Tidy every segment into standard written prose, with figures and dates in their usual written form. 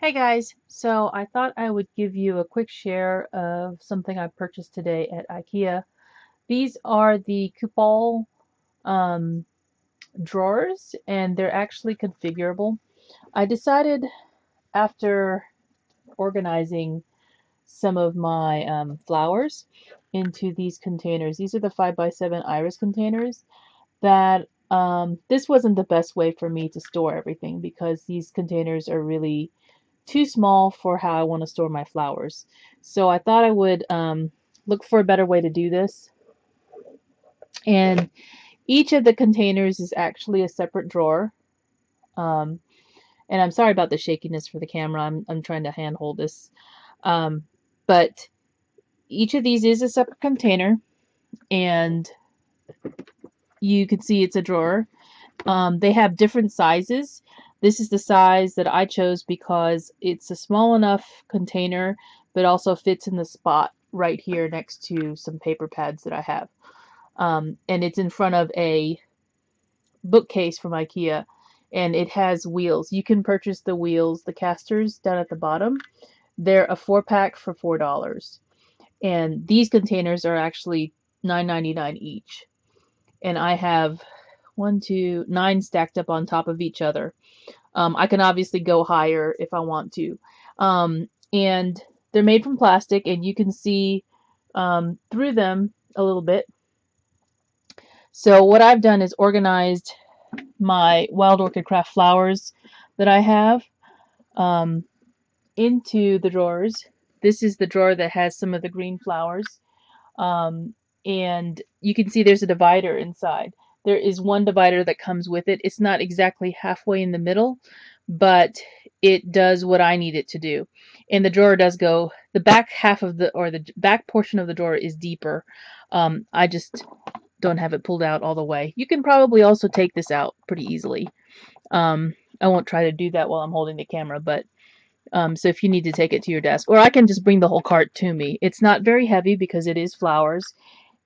Hey guys, so I thought I would give you a quick share of something I purchased today at IKEA. These are the Kupol um, drawers, and they're actually configurable. I decided after organizing some of my flowers into these containers, these are the 5x7 iris containers, that this wasn't the best way for me to store everything because these containers are really too small for how I want to store my flowers. So I thought I would look for a better way to do this. And each of the containers is actually a separate drawer. Um, and I'm sorry about the shakiness for the camera. I'm trying to hand hold this. Um, but each of these is a separate container, and you can see it's a drawer. They have different sizes. This is the size that I chose because it's a small enough container, but also fits in the spot right here next to some paper pads that I have. And it's in front of a bookcase from IKEA, and it has wheels. You can purchase the wheels, the casters down at the bottom. They're a 4-pack for $4. And these containers are actually $9.99 each. And I have 9 stacked up on top of each other. I can obviously go higher if I want to. And they're made from plastic, and you can see through them a little bit. So what I've done is organized my wild orchid craft flowers that I have um, into the drawers. This is the drawer that has some of the green flowers. Um, and you can see there's a divider inside. There is one divider that comes with it. It's not exactly halfway in the middle, but it does what I need it to do. And the drawer does go, the back half of the back portion of the drawer is deeper. I just don't have it pulled out all the way. You can probably also take this out pretty easily. I won't try to do that while I'm holding the camera, but so if you need to take it to your desk, or I can just bring the whole cart to me. It's not very heavy because it is flowers,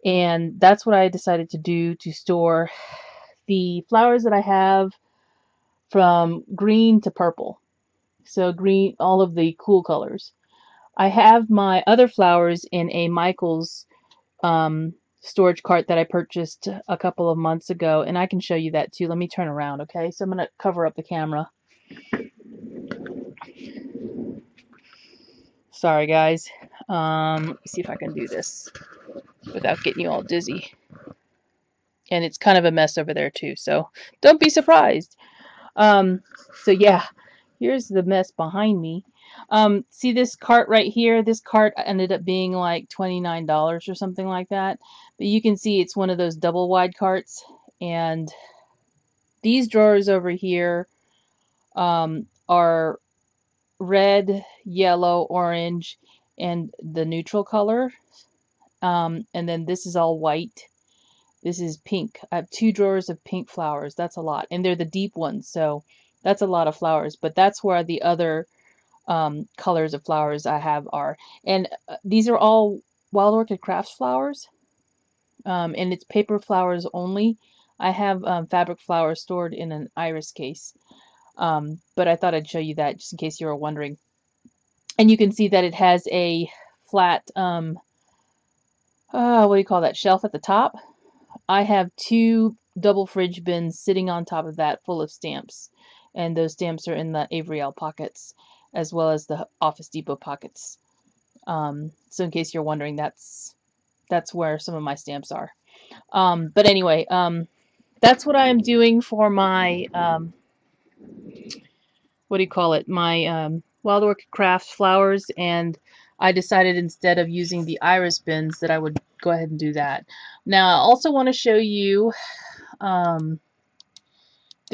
and that's what I decided to do to store the flowers that I have from green to purple. So green, all of the cool colors. I have my other flowers in a Michaels storage cart that I purchased a couple of months ago, and I can show you that too. Let me turn around, okay? So I'm going to cover up the camera. Sorry, guys. Let me see if I can do this without getting you all dizzy. And it's kind of a mess over there too, so don't be surprised. So yeah, here's the mess behind me. See this cart right here? This cart ended up being like $29 or something like that. But you can see it's one of those double wide carts. And these drawers over here are red, yellow, orange, and the neutral color. And then this is all white. This is pink. I have 2 drawers of pink flowers. That's a lot. And they're the deep ones, so that's a lot of flowers. But that's where the other colors of flowers I have are. And these are all Wild Orchid Crafts flowers. And it's paper flowers only. I have fabric flowers stored in an iris case. But I thought I'd show you that just in case you were wondering. And you can see that it has a flat, what do you call that, shelf at the top. I have 2 double fridge bins sitting on top of that full of stamps. And those stamps are in the Avery L pockets as well as the Office Depot pockets. So in case you're wondering, that's where some of my stamps are. But anyway, that's what I'm doing for my, what do you call it, my Wild Orchid Crafts flowers. And I decided instead of using the iris bins that I would go ahead and do that. Now I also want to show you the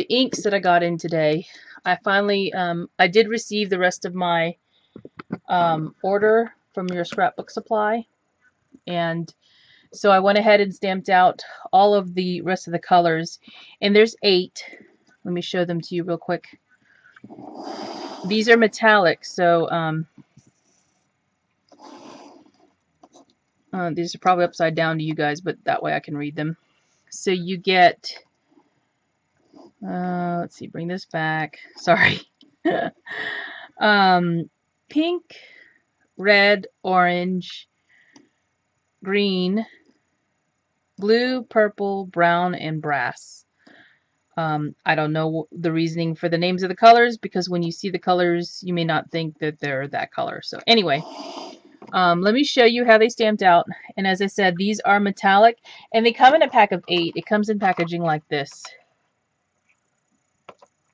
inks that I got in today. I finally, I did receive the rest of my order from your scrapbook supply, and so I went ahead and stamped out all of the rest of the colors, and there's 8. Let me show them to you real quick. These are metallic, so these are probably upside down to you guys, but that way I can read them. So you get, let's see, bring this back. Sorry. Pink, red, orange, green, blue, purple, brown, and brass. I don't know the reasoning for the names of the colors because when you see the colors, you may not think that they're that color. So anyway, let me show you how they stamped out. And as I said, these are metallic and they come in a pack of 8. It comes in packaging like this.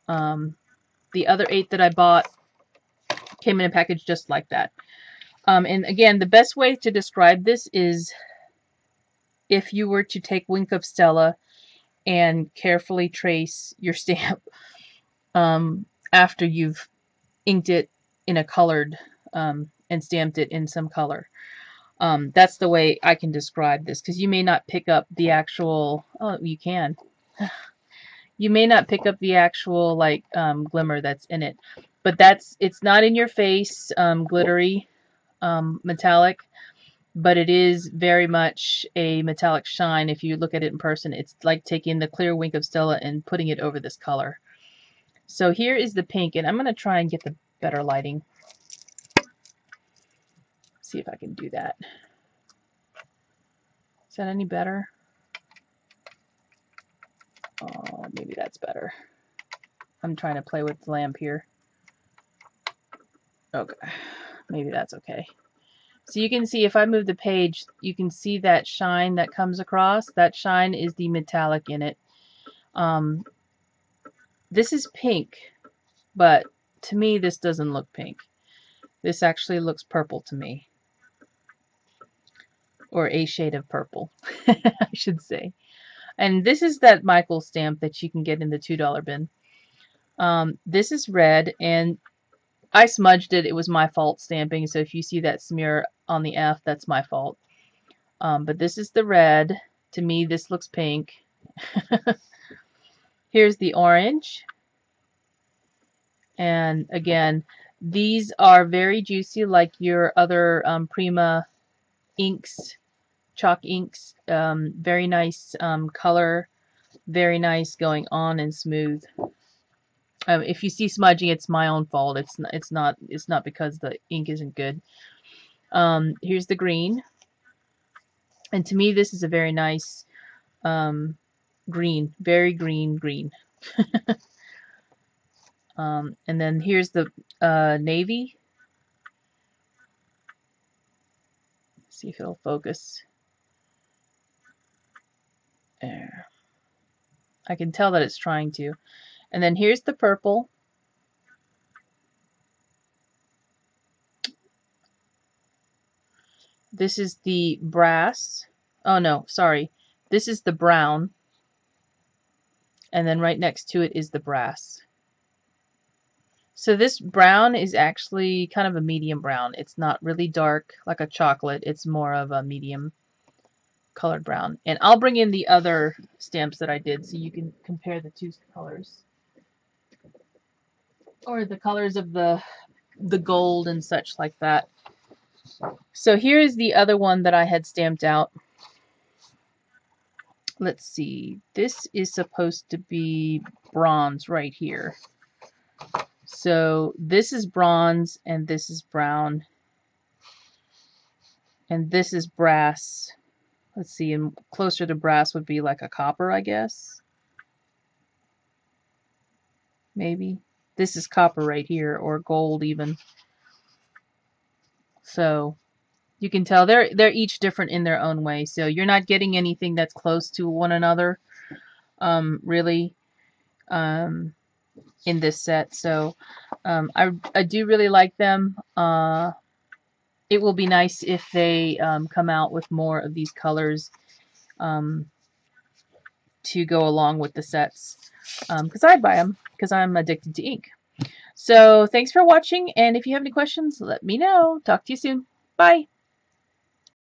The other 8 that I bought came in a package just like that. And again, the best way to describe this is if you were to take Wink of Stella and carefully trace your stamp after you've inked it in a colored and stamped it in some color. That's the way I can describe this, because you may not pick up the actual, oh, you can. You may not pick up the actual like glimmer that's in it, but it's not in your face glittery metallic, but it is very much a metallic shine. If you look at it in person, it's like taking the clear Wink of Stella and putting it over this color. So here is the pink, and I'm going to try and get the better lighting. See if I can do that. Is that any better? Oh, maybe that's better. I'm trying to play with the lamp here. Okay, maybe that's okay. So you can see if I move the page, you can see that shine that comes across. That shine is the metallic in it. This is pink, but to me this doesn't look pink. This actually looks purple to me. Or a shade of purple, I should say. And this is that Michael stamp that you can get in the $2 bin. This is red, and I smudged it. It was my fault stamping, so if you see that smear on the F, that's my fault. But this is the red. To me, this looks pink. Here's the orange. And again, these are very juicy like your other Prima inks, chalk inks. Very nice color. Very nice going on and smooth. If you see smudging, it's my own fault. It's not because the ink isn't good. Here's the green, and to me this is a very nice green, very green. And then here's the navy. Let's see if it'll focus. There. I can tell that it's trying to. And then here's the purple. This is the brass. Oh no, sorry. This is the brown. And then right next to it is the brass. So this brown is actually kind of a medium brown. It's not really dark like a chocolate. It's more of a medium colored brown. And I'll bring in the other stamps that I did so you can compare the two colors. Or the colors of the gold and such like that. So here's the other one that I had stamped out. Let's see. This is supposed to be bronze right here. So this is bronze and this is brown. And this is brass. Let's see, and closer to brass would be like a copper, I guess. Maybe. This is copper right here, or gold even. So you can tell they're each different in their own way. So you're not getting anything that's close to one another, really, in this set. So I do really like them. It will be nice if they come out with more of these colors to go along with the sets, because I buy them because I'm addicted to ink. So thanks for watching, and if you have any questions, let me know. Talk to you soon. Bye.